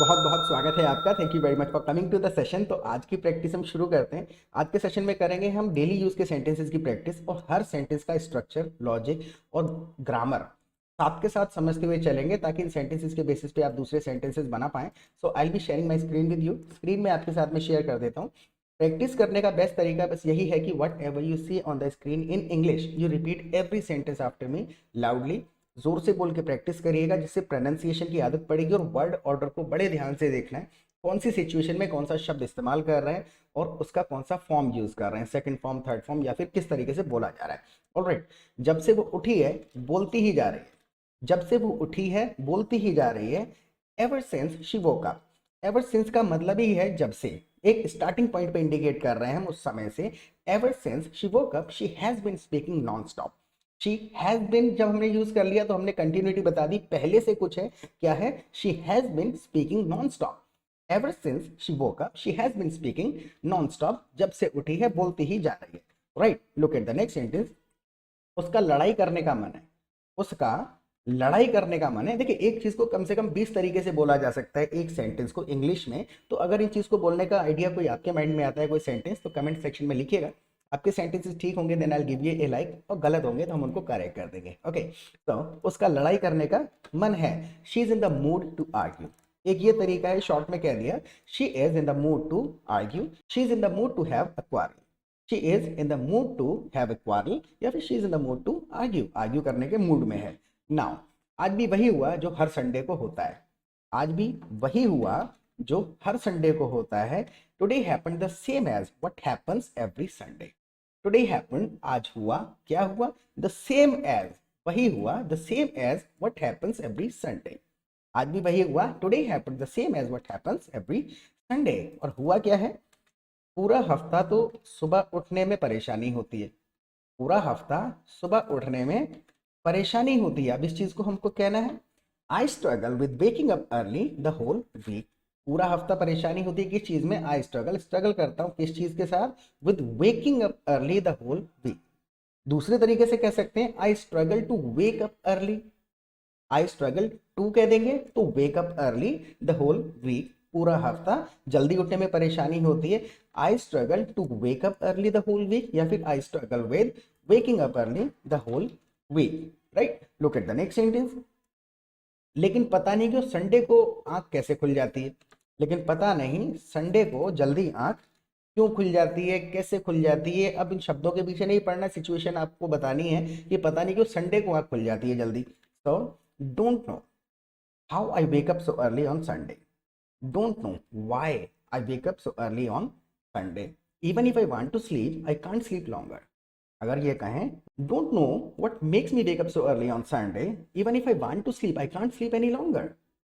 बहुत बहुत स्वागत है आपका। Thank you very much for coming to the session. तो आज की प्रैक्टिस हम शुरू करते हैं। आज के सेशन में करेंगे हम डेली यूज के सेंटेंसेस की प्रैक्टिस और हर सेंटेंस का स्ट्रक्चर, लॉजिक और ग्रामर साथ के साथ समझते हुए चलेंगे ताकि इन सेंटेंसेस के बेसिस पे आप दूसरे सेंटेंसेस बना पाएं। So I will be sharing my screen with you. Screen में आपके साथ में शेयर कर देता हूँ। प्रैक्टिस करने का बेस्ट तरीका बस यही है कि whatever you see on the screen in English you repeat every sentence after me loudly. जोर से बोल के प्रैक्टिस करिएगा जिससे प्रोनाउंसिएशन की आदत पड़ेगी और वर्ड ऑर्डर को बड़े ध्यान से देखना है। कौन सी सिचुएशन में कौन सा शब्द इस्तेमाल कर रहे हैं और उसका कौन सा फॉर्म यूज कर रहे हैं, सेकंड फॉर्म, थर्ड फॉर्म, या फिर किस तरीके से बोला जा रहा है। ऑलराइट, जब से वो उठी है बोलती ही जा रही है, जब से वो उठी है बोलती ही जा रही है। Ever since she woke up. Ever since का मतलब ही है जब से, एक स्टार्टिंग पॉइंट पे इंडिकेट कर रहे हैं हम उस समय से। Ever since she woke up she has been speaking non stop. She has been जब हमने यूज कर लिया तो हमने कंटिन्यूटी बता दी, पहले से कुछ है, क्या है? She has bin speaking non stop. Ever since she woke up she has bin speaking non stop. जब से उठी है बोलती ही जा रही है। Right, look at the next sentence. उसका लड़ाई करने का मन है। उसका लड़ाई करने का मन है। देखिए, एक चीज को कम से कम 20 तरीके से बोला जा सकता है एक सेंटेंस को इंग्लिश में। तो अगर इन चीज को बोलने का आइडिया कोई आपके माइंड में आता है, कोई सेंटेंस, तो कमेंट सेक्शन में लिखिएगा। आपके सेंटेंसेस ठीक होंगे then I give you a like, और गलत होंगे तो हम उनको करेक्ट कर देंगे। ओके, तो उसका लड़ाई करने का मन है। She is in the mood to argue. एक ये तरीका है, शॉर्ट में कह दिया, she is in the mood to argue, she is in the mood to have a quarrel. She is in the mood to have a quarrel, या फिर she is in the mood to argue, argue करने के mood में है। Now, आज भी वही हुआ जो हर संडे को होता है। आज भी वही हुआ जो हर संडे को होता है। Today happened the same as what happens every Sunday. Today happened, आज हुआ, क्या हुआ? द सेम एज, वही हुआ, the same as what happens every Sunday. आज भी वही हुआ, today happened the same as what happens every Sunday. और हुआ क्या है? पूरा हफ्ता तो सुबह उठने में परेशानी होती है। पूरा हफ्ता सुबह उठने में परेशानी होती है। अब इस चीज को हमको कहना है, I struggle with waking up early the whole week. पूरा हफ्ता परेशानी होती है किस चीज में? आई स्ट्रगल, स्ट्रगल करता हूं किस चीज के साथ? With waking up early the whole week. दूसरे तरीके से कह सकते हैं, I struggle to wake up early. I struggle to कह देंगे तो wake up early the whole week, पूरा हफ्ता जल्दी उठने में परेशानी होती है। I struggle to wake up early the whole week, या फिर I struggle with waking up early the whole week. Right, look at the next sentence. लेकिन पता नहीं क्यों संडे को आंख कैसे खुल जाती है। लेकिन पता नहीं संडे को जल्दी आंख क्यों खुल जाती है, कैसे खुल जाती है। अब इन शब्दों के पीछे नहीं पढ़ना, सिचुएशन आपको बतानी है कि पता नहीं क्यों संडे को आंख खुल जाती है जल्दी। So don't know how I wake up so early on Sunday. Don't know why I wake up so early on Sunday. Even if I want to sleep I can't sleep longer. अगर ये कहें, don't know what makes me wake up so early on Sunday, even if I want to sleep I can't sleep any longer.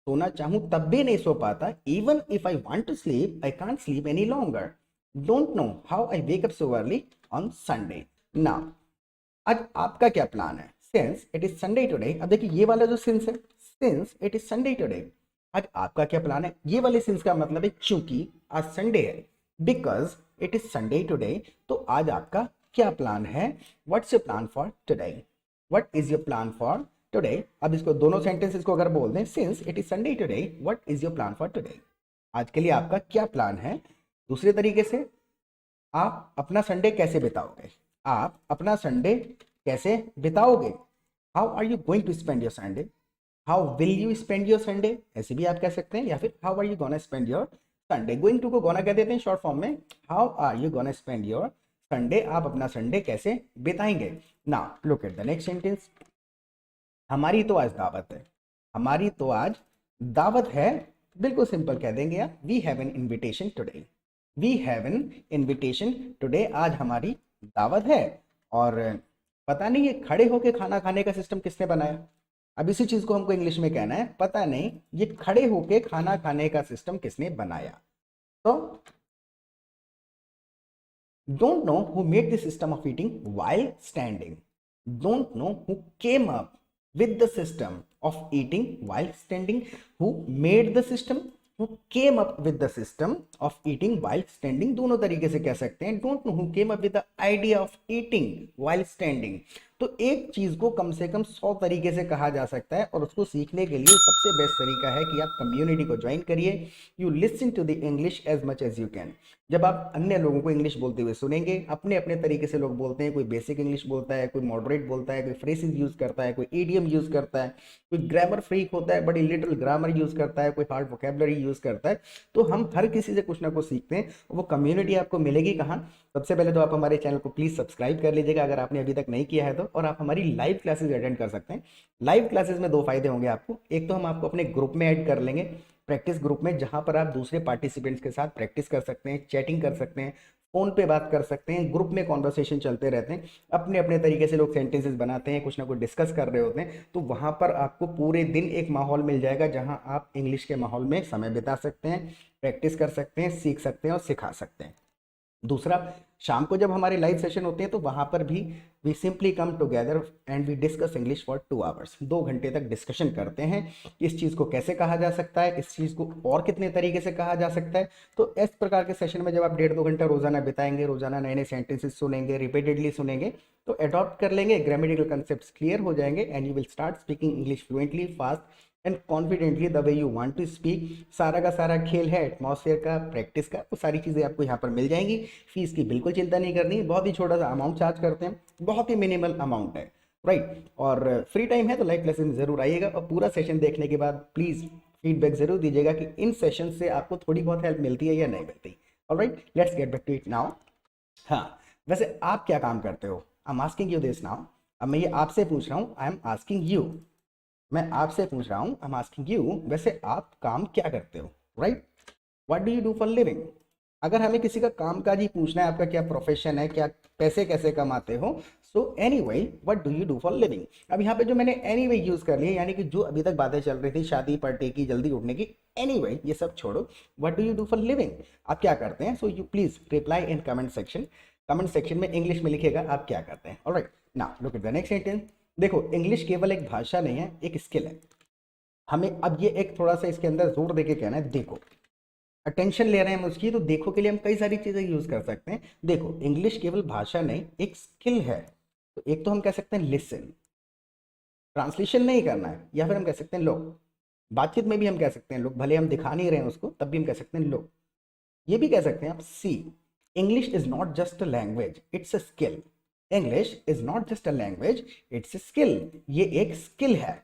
सोना चाहूं तब भी नहीं सो पाता, even if I want to sleep I can't sleep any longer. Don't know how I wake up so early on Sunday. Now, आज आपका क्या प्लान है? Since it is Sunday today. अब देखिए ये वाला जो सिंस है, since it is Sunday today, आज आपका क्या प्लान है? ये वाले सिंस का मतलब है क्योंकि आज संडे है, because it is Sunday today, तो आज आपका क्या प्लान है? What's your plan for today? What is your plan for today? अब इसको दोनों सेंटेंसेस को अगर बोल दें, since it is Sunday today what is your plan for today, आज के लिए आपका क्या प्लान है? दूसरे तरीके से, आप अपना संडे कैसे बिताओगे? आप अपना संडे कैसे बिताओगे? How are you going to spend your Sunday? How will you spend your Sunday, ऐसे भी आप कह सकते हैं। या फिर how are you gonna spend your Sunday, going to को गोना कह देते हैं शॉर्ट फॉर्म में। How are you gonna spend your Sunday, आप अपना संडे कैसे बिताएंगे? Now look at the next sentence. हमारी तो आज दावत है। हमारी तो आज दावत है, बिल्कुल सिंपल कह देंगे आप, we have an invitation today. We have an invitation today, आज हमारी दावत है। और पता नहीं ये खड़े होके खाना खाने का सिस्टम किसने बनाया? अब इसी चीज को हमको इंग्लिश में कहना है, पता नहीं ये खड़े होके खाना खाने का सिस्टम किसने बनाया। तो don't know who made the system of eating while standing. Don't know who came up with the system of eating while standing. Who made the system, who came up with the system of eating while standing, दोनों तरीके से कह सकते हैं। Don't know who came up with the idea of eating while standing, तो एक चीज को कम से कम 100 तरीके से कहा जा सकता है, और उसको सीखने के लिए सबसे बेस्ट तरीका है कि आप कम्युनिटी को ज्वाइन करिए। You listen to the English as much as you can. जब आप अन्य लोगों को इंग्लिश बोलते हुए सुनेंगे, अपने अपने तरीके से लोग बोलते हैं, कोई बेसिक इंग्लिश बोलता है, कोई मॉडरेट बोलता है, कोई फ्रेजेस यूज करता है, कोई ईडियम यूज करता है, कोई ग्रामर फ्रीक होता है, बड़ी लिटिल ग्रामर यूज करता है, कोई हार्ड वोकेबलरी यूज करता है। तो हम हर किसी से कुछ ना कुछ सीखते हैं। वो कम्युनिटी आपको मिलेगी कहाँ? सबसे पहले तो आप हमारे चैनल को प्लीज सब्सक्राइब कर लीजिएगा अगर आपने अभी तक नहीं किया है तो, और आप हमारी लाइव क्लासेस अटेंड कर सकते हैं। लाइव क्लासेस में 2 फायदे होंगे आपको। एक तो हम आपको अपने ग्रुप में ऐड कर लेंगे, प्रैक्टिस ग्रुप में, जहां पर आप दूसरे पार्टिसिपेंट्स के साथ प्रैक्टिस कर सकते हैं, चैटिंग कर सकते हैं, फोन पे बात कर सकते हैं। ग्रुप में कॉन्वर्सेशन चलते रहते हैं, अपने अपने तरीके से लोग सेंटेंसेस बनाते हैं, कुछ ना कुछ डिस्कस कर रहे होते हैं। तो वहां पर आपको पूरे दिन एक माहौल मिल जाएगा जहां आप इंग्लिश के माहौल में समय बिता सकते हैं, प्रैक्टिस कर सकते हैं, सीख सकते हैं और सिखा सकते हैं। दूसरा, शाम को जब हमारे लाइव सेशन होते हैं तो वहां पर भी we simply come together and we discuss English for 2 hours. 2 घंटे तक डिस्कशन करते हैं, इस चीज़ को कैसे कहा जा सकता है, इस चीज़ को और कितने तरीके से कहा जा सकता है। तो इस प्रकार के सेशन में जब आप 1.5-2 घंटा रोजाना बिताएंगे, रोजाना नए नए सेंटेंसेस सुनेंगे, रिपीटेडली सुनेंगे, तो अडॉप्ट कर लेंगे, ग्रामेटिकल कंसेप्ट क्लियर हो जाएंगे, and you will start speaking English fluently, fast and confidently the way you want to speak. सारा का सारा खेल है एटमॉस्फेयर का, प्रैक्टिस का, वो सारी चीज़ें आपको यहाँ पर मिल जाएंगी। फीस की बिल्कुल चिंता नहीं करनी, बहुत ही छोटा सा अमाउंट चार्ज करते हैं, बहुत ही मिनिमल अमाउंट है, राइट। और फ्री टाइम है तो लाइव क्लासेस में जरूर आइएगा, और पूरा सेशन देखने के बाद प्लीज़ फीडबैक जरूर दीजिएगा कि इन सेशन से आपको थोड़ी बहुत हेल्प मिलती है या नहीं मिलती। Alright, let's get back to it now. हाँ, वैसे आप क्या काम करते हो? I am asking you this now. अब मैं ये आपसे पूछ रहा हूँ, आई एम आस्किंग यू, मैं आपसे पूछ रहा हूं, आई एम आस्किंग यू, वैसे आप काम क्या करते हो, right? What do you do for living? अगर हमें किसी का काम काज ही पूछना है, आपका क्या प्रोफेशन है, क्या पैसे कैसे कमाते हो, so anyway what do you do for living. अब यहाँ पे जो मैंने एनीवे यूज कर ली है, यानी कि जो अभी तक बातें चल रही थी शादी पार्टी की, जल्दी उठने की, एनीवे ये सब छोड़ो, what do you do for living, आप क्या करते हैं? So you please reply in comment section. Comment section में इंग्लिश में लिखिएगा आप क्या करते हैं। Alright, now look at the next sentence. देखो, इंग्लिश केवल एक भाषा नहीं है, एक स्किल है। हमें अब ये एक थोड़ा सा इसके अंदर जोर देके कहना है, देखो, अटेंशन ले रहे हैं हम उसकी, तो देखो के लिए हम कई सारी चीजें यूज कर सकते हैं। देखो, इंग्लिश केवल भाषा नहीं, एक स्किल है। तो एक तो हम कह सकते हैं लिसन, ट्रांसलेशन नहीं करना है, या फिर हम कह सकते हैं लोग, बातचीत में भी हम कह सकते हैं लोग, भले हम दिखा नहीं रहे हैं उसको, तब भी हम कह सकते हैं लोग। ये भी कह सकते हैं आप see, English is not just a language, it's a skill. English is not just a language, it's a skill. ये एक स्किल है,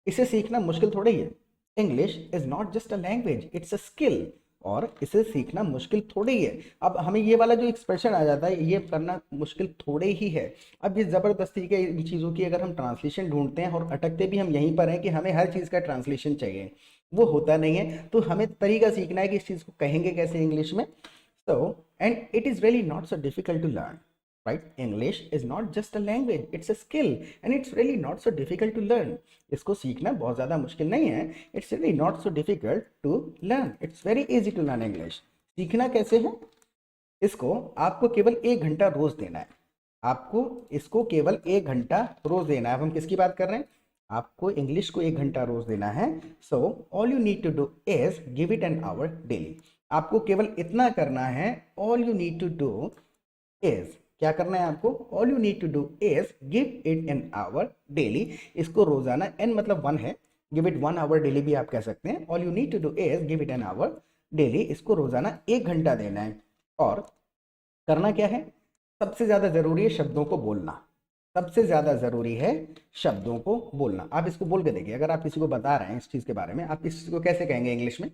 इसे सीखना मुश्किल थोड़ी है। English is not just a language, it's a skill, और इसे सीखना मुश्किल थोड़ी है। अब हमें ये वाला जो एक्सप्रेशन आ जाता है, ये करना मुश्किल थोड़े ही है। अब ये जबरदस्ती के इन चीज़ों की अगर हम ट्रांसलेशन ढूंढते हैं, और अटकते भी हम यहीं पर हैं कि हमें हर चीज़ का ट्रांसलेशन चाहिए, वो होता नहीं है। तो हमें तरीका सीखना है कि इस चीज़ को कहेंगे कैसे इंग्लिश में। So, and it is really not so difficult to learn, right? English is not just a language, it's a skill, and it's really not so difficult to learn. इसको सीखना बहुत ज़्यादा मुश्किल नहीं है। It's really not so difficult to learn. It's very easy to learn English. सीखना कैसे है? इसको आपको केवल 1 घंटा रोज देना है। आपको इसको केवल 1 घंटा रोज देना है। अब हम किसकी बात कर रहे हैं? आपको इंग्लिश को 1 घंटा रोज देना है। So all you need to do is give it an hour daily. आपको केवल इतना करना है, all you need to do is, क्या करना है आपको? All you need to do is give it an hour daily. इसको रोजाना, एन मतलब 1 है, गिव इट 1 आवर डेली भी आप कह सकते हैं। All you need to do is give it an hour daily, इसको रोजाना 1 घंटा देना है। और करना क्या है? सबसे ज्यादा जरूरी है शब्दों को बोलना। सबसे ज्यादा जरूरी है शब्दों को बोलना। आप इसको बोल के देखिए, अगर आप किसी को बता रहे हैं इस चीज के बारे में, आप इस चीज को कैसे कहेंगे इंग्लिश में?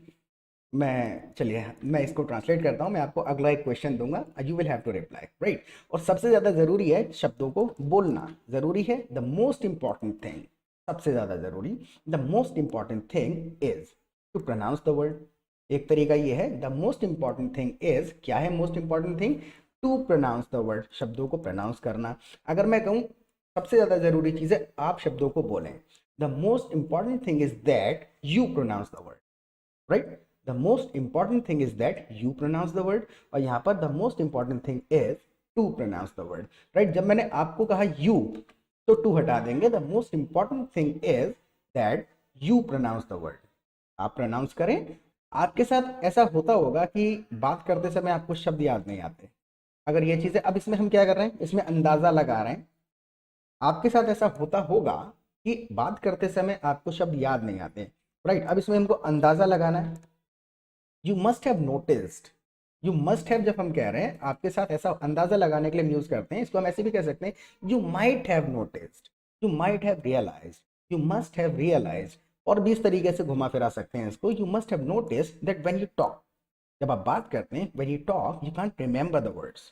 मैं, चलिए मैं इसको ट्रांसलेट करता हूं। मैं आपको अगला एक क्वेश्चन दूंगा, you will have to reply, right. और सबसे ज्यादा जरूरी है शब्दों को बोलना, जरूरी है। द मोस्ट इंपॉर्टेंट थिंग, सबसे ज्यादा जरूरी, the most important thing is to pronounce the word. एक तरीका ये है, the most important thing is, क्या है most important thing? To pronounce the word, शब्दों को प्रोनाउंस करना। अगर मैं कहूं सबसे ज्यादा जरूरी चीज है आप शब्दों को बोलें, the most important thing is that you pronounce the word, right. The most important thing is that you pronounce the word, और यहां पर the most important thing is to pronounce the word, right. जब मैंने आपको कहा you, तो to हटा देंगे। The most important thing is that you pronounce the word, आप प्रोनाउंस करें। आपके साथ ऐसा होता होगा कि बात करते समय आपको शब्द याद नहीं आते। अगर ये चीजें, अब इसमें हम क्या कर रहे हैं, इसमें अंदाजा लगा रहे हैं आपके साथ ऐसा होता होगा कि बात करते समय आपको शब्द याद नहीं आते, राइट। अब इसमें हमको अंदाजा लगाना है। You must have noticed, you must have जब हम कह रहे हैं आपके साथ ऐसा अंदाजा लगाने के लिए हम यूज करते हैं, इसको हम ऐसे भी कह सकते हैं you might have noticed, you might have realised, you must have realised, और भी इस तरीके से घुमा फिरा सकते हैं इसको। You must have noticed that when you talk, जब आप बात करते हैं when you talk you can't remember the words.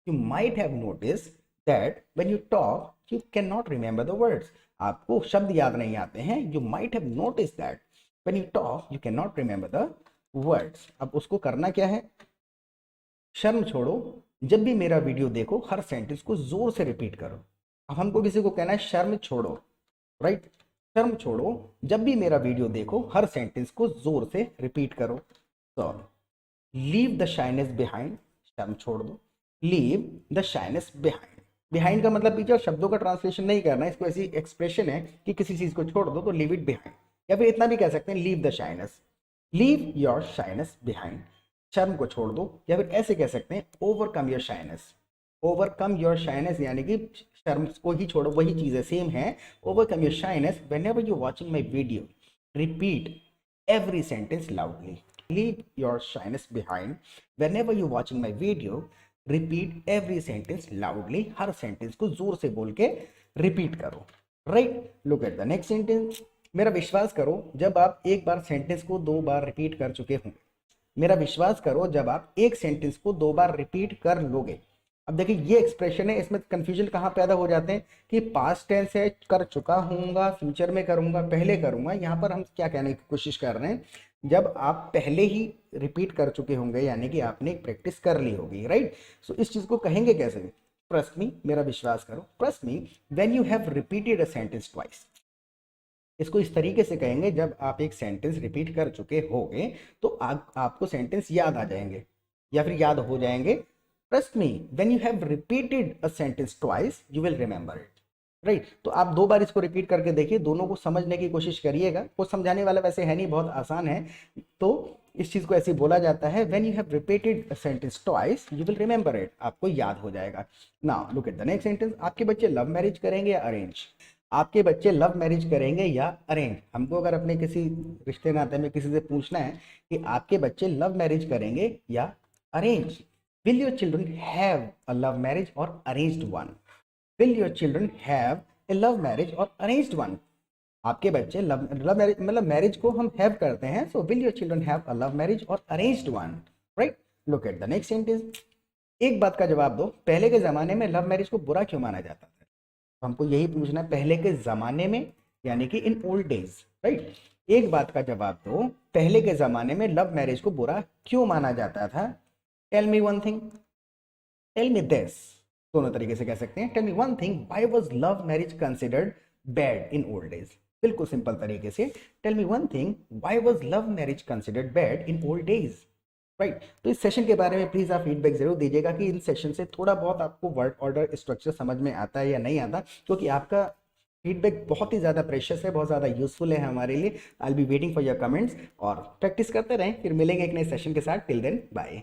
You might have noticed that when you talk you can not remember the words, आपको शब्द याद नहीं आते हैं। You might have noticed that when you talk you can not remember the words. अब उसको करना क्या है, शर्म छोड़ो, जब भी मेरा वीडियो देखो हर सेंटेंस को जोर से रिपीट करो। अब हमको किसी को कहना है शर्म छोड़ो, राइट, शर्म छोड़ो, जब भी मेरा वीडियो देखो हर सेंटेंस को जोर से रिपीट करो। तो लीव द शाइनेस बिहाइंड, शर्म छोड़ दो, leave the shyness behind. Behind का मतलब पीछे, और शब्दों का ट्रांसलेशन नहीं करना, इसको ऐसी एक्सप्रेशन है कि किसी चीज को छोड़ दो तो लीव इट बिहाइंड, या फिर इतना भी कह सकते हैं leave the shyness, leave your shyness behind, शर्म को छोड़ दो। या फिर ऐसे कह सकते हैं overcome your shyness, overcome your shyness यानी कि शर्म को ही छोड़ो, वही चीजें सेम है। Overcome your shyness whenever you watching my video, repeat every sentence loudly. Leave your shyness behind. Whenever you're watching my video, repeat every sentence loudly. Her sentence को जोर से बोल के रिपीट करो, right. Look at the next sentence. मेरा विश्वास करो जब आप एक बार सेंटेंस को 2 बार रिपीट कर चुके होंगे, मेरा विश्वास करो जब आप एक सेंटेंस को 2 बार रिपीट कर लोगे। अब देखिए ये एक्सप्रेशन है, इसमें कंफ्यूजन कहाँ पैदा हो जाते हैं कि पास्ट टेंस है, कर चुका हूँगा, फ्यूचर में करूँगा, पहले करूँगा। यहाँ पर हम क्या कहने की कोशिश कर रहे हैं, जब आप पहले ही रिपीट कर चुके होंगे यानी कि आपने एक प्रैक्टिस कर ली होगी, राइट। सो इस चीज़ को कहेंगे कैसे, ट्रस्ट मी, मेरा विश्वास करो, trust me when you have repeated a sentence twice. इसको इस तरीके से कहेंगे, जब आप एक सेंटेंस रिपीट कर चुके होंगे तो आपको सेंटेंस याद आ जाएंगे या फिर याद हो जाएंगे। Trust me when you have repeated a sentence twice you will remember it, right. तो आप 2 बार इसको रिपीट करके देखिए, दोनों को समझने की कोशिश करिएगा। वो समझाने वाला वैसे है नहीं, बहुत आसान है। तो इस चीज को ऐसे बोला जाता है, when you have repeated a sentence twice you will remember it, आपको याद हो जाएगा। Now look at the next sentence. आपके बच्चे लव मैरिज करेंगे या अरेंज, आपके बच्चे लव मैरिज करेंगे या अरेंज। हमको अगर अपने किसी रिश्ते नाते में किसी से पूछना है कि आपके बच्चे लव मैरिज करेंगे या arrange, will your children have a love marriage और arranged one, will your children have a love marriage और अरेंज्ड वन। आपके बच्चे लव मैरिज, मतलब मैरिज को हम हैव करते हैं, so will your children have a love marriage और arranged one, right. Look at the next sentence. एक बात का जवाब दो, पहले के जमाने में लव मैरिज को बुरा क्यों माना जाता था। तो हमको यही पूछना है, पहले के जमाने में यानी कि इन ओल्ड डेज, राइट। एक बात का जवाब दो, पहले के जमाने में लव मैरिज को बुरा क्यों माना जाता था। Tell me one thing, tell me this, दोनों तरीके से कह सकते हैं। Tell me one thing, why was love marriage considered bad in old days. बिल्कुल सिंपल तरीके से, tell me one thing, why was love marriage considered bad in old days, right. तो इस सेशन के बारे में प्लीज आप फीडबैक जरूर दीजिएगा कि इन सेशन से थोड़ा बहुत आपको वर्ड ऑर्डर स्ट्रक्चर समझ में आता है या नहीं आता, क्योंकि आपका फीडबैक बहुत ही ज़्यादा प्रेशियस है, बहुत ज़्यादा यूजफुल है हमारे लिए। I will be waiting for your comments, और प्रैक्टिस करते रहें। फिर मिलेंगे एक नए सेशन के साथ। Till then bye.